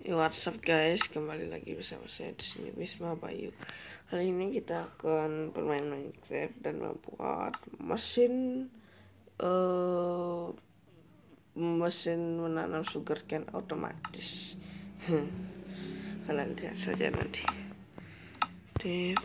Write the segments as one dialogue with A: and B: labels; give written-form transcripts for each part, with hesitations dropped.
A: What's up guys, kembali lagi bersama saya di sini Wisma Bayu. Kali ini kita akan bermain Minecraft dan membuat mesin menanam sugarcane otomatis. Kalian lihat saja nanti. Tip.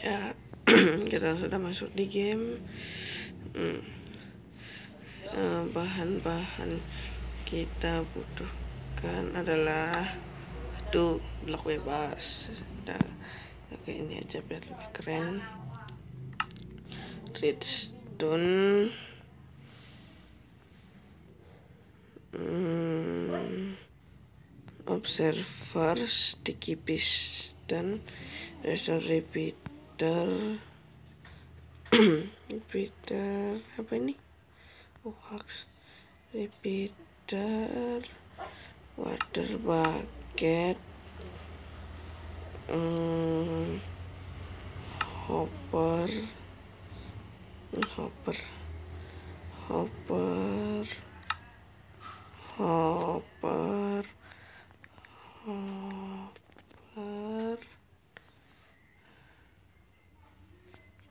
A: Ya, kita sudah masuk di game. Bahan-bahan kita butuhkan adalah blok bebas. Oke, ini aja biar lebih keren. Redstone, observer, sticky piston, repeater, repeater apa ini? Wax, repeater, water bucket, hopper,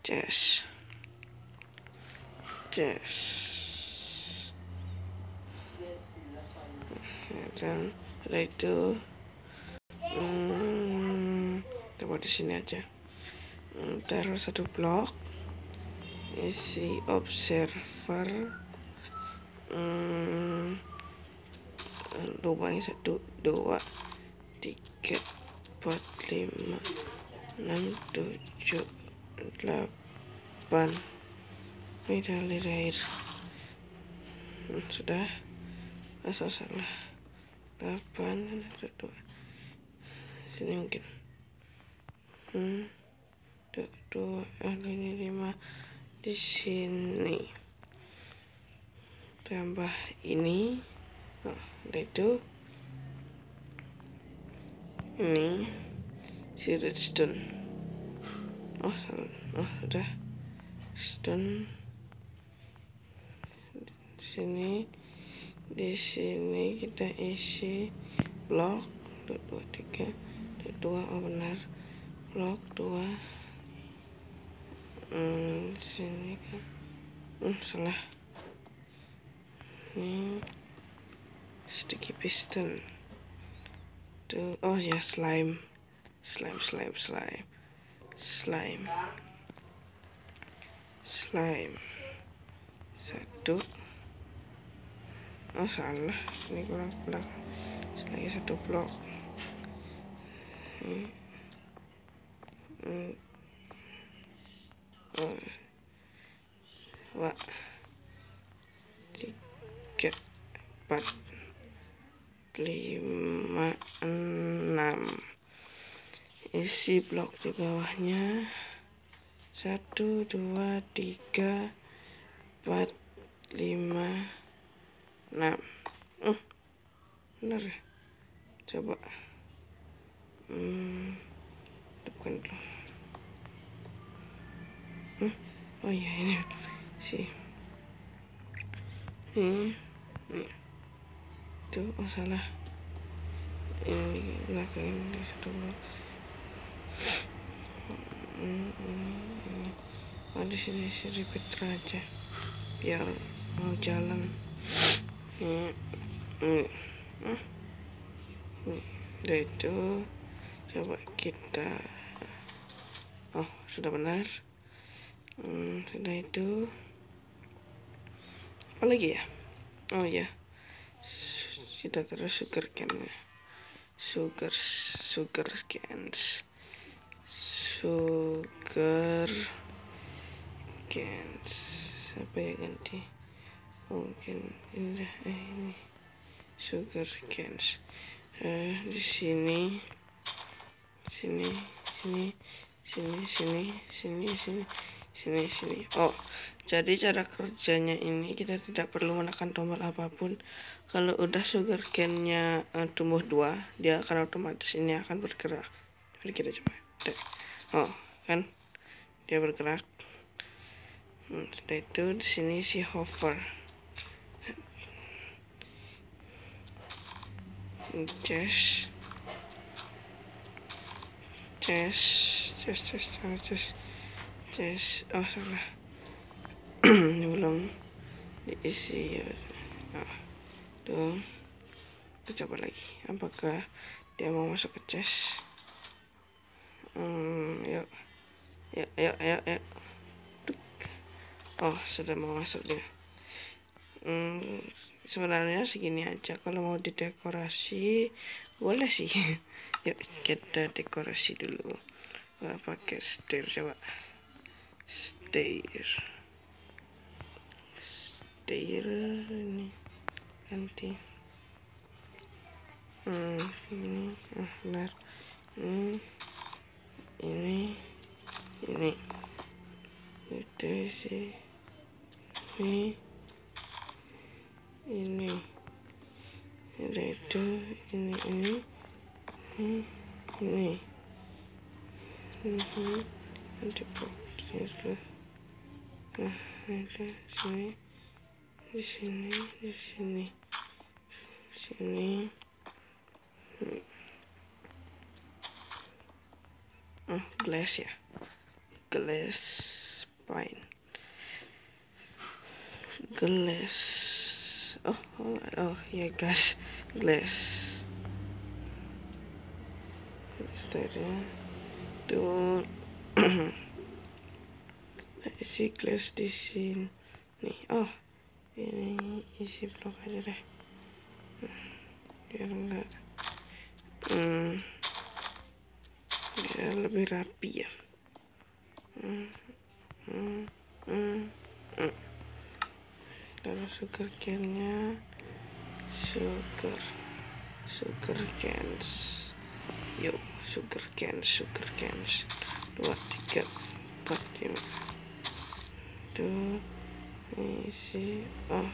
A: chest. Dan setelah itu kita buat di sini aja. Taruh satu blok, isi observer, lubangnya 1, 2, 3, 4, 5, 6, 7, 8. Ini alir air. Sudah. Asal salah 8, 2. Sini mungkin 2, ini 5 di sini. Tambah ini. Itu ini si redstone. Sudah redstone di sini kita isi blok 2, 3, 2, benar, blok 2. Di sini kan salah. Ini sticky piston tuh. Slime 1. Salah, ini kurang. Lagi 1 blok. 2, 3, 4, 5, 6. Isi blok di bawahnya 1, 2, 3, 4, 5, 6. Benar ya? Coba bukan dulu. Ini sih. Ini tuh, salah. Ini belakang ini 1 blok. Di sini repeater aja biar mau jalan. Udah itu, coba kita. Sudah benar. Sudah itu, apa lagi ya? Kita taruh sugarcane. Siapa ya ganti? Mungkin ini sugarcane. Di sini. sini. Oh, jadi cara kerjanya ini kita tidak perlu menekan tombol apapun. Kalau udah sugar cane-nya tumbuh 2, dia akan otomatis ini akan bergerak. Mari kita coba. Oh, kan dia bergerak. Setelah itu di sini si hover. Chest. Oh, salah. Ini belum diisi. Tuh. Kita coba lagi. Apakah dia mau masuk ke chest? Yuk. Oh, sudah mau masuk dia. Sebenarnya segini aja. Kalau mau didekorasi boleh sih. Yuk kita dekorasi dulu. Pakai stair, coba stair ini ganti ini benar, ini itu sih, ini ada itu ini nanti itu ada sini, di sini glass ya, glass pine, glass oh ya guys, glass stairnya tuh. Isi glass di sini. Oh, ini isi blok aja deh. Biar enggak biar lebih rapi ya. Kalau sugar cane-nya sugar cans. Yuk, sugar cans 2, 3, 4, 5. Tuh isi. Oh,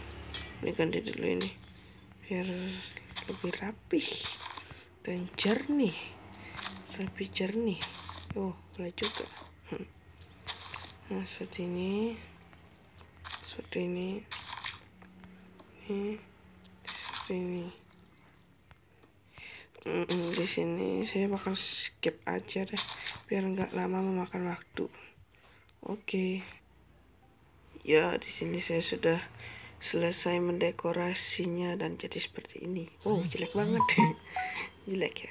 A: ini ganti dulu ini biar lebih rapih dan jernih, oh boleh juga. Nah seperti ini seperti ini. Di sini saya bakal skip aja deh biar nggak lama memakan waktu. Oke. Ya, di sini saya sudah selesai mendekorasinya dan jadi seperti ini. Oh, jelek banget. Jelek ya.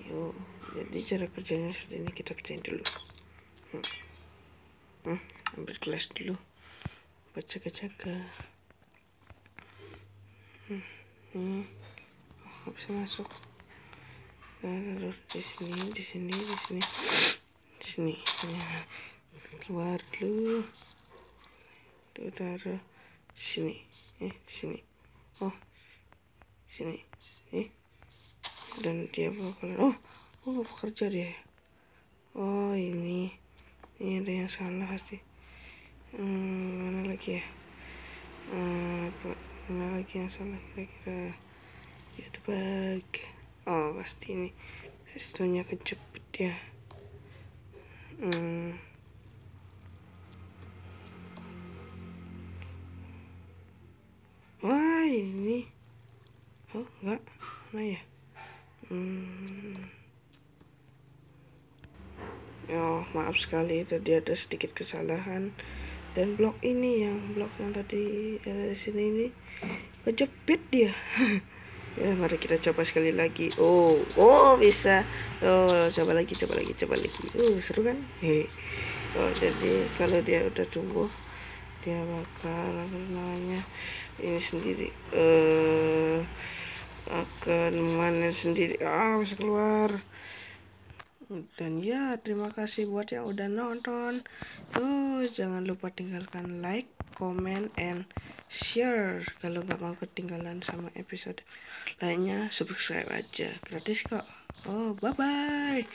A: Yuk, jadi cara kerjanya seperti ini, kita pecahin dulu. Ambil gelas dulu. Buat jaga-jaga. Nggak bisa masuk. Taruh di sini. Keluar dulu. Tuh taruh sini. Sini. Oh, sini. Dan dia bakal bekerja dia. Oh, ini ada yang salah pasti. Mana lagi ya? Mana lagi yang salah kira-kira? Itu bag. Oh, pasti ini restonya kejepit ya. Wah, ini. Oh, enggak. Mana ya? Oh, maaf sekali tadi ada sedikit kesalahan. Dan blok yang tadi ada di sini ini kejepit dia. Ya, mari kita coba sekali lagi. Oh, bisa. Oh, coba lagi. Seru kan? Oh, jadi kalau dia udah tumbuh, dia bakal ini sendiri akan memanen sendiri. Bisa keluar. Dan ya, terima kasih buat yang udah nonton. Jangan lupa tinggalkan like, comment, and share. Kalau nggak mau ketinggalan sama episode lainnya, subscribe aja, gratis kok. Oh, bye bye.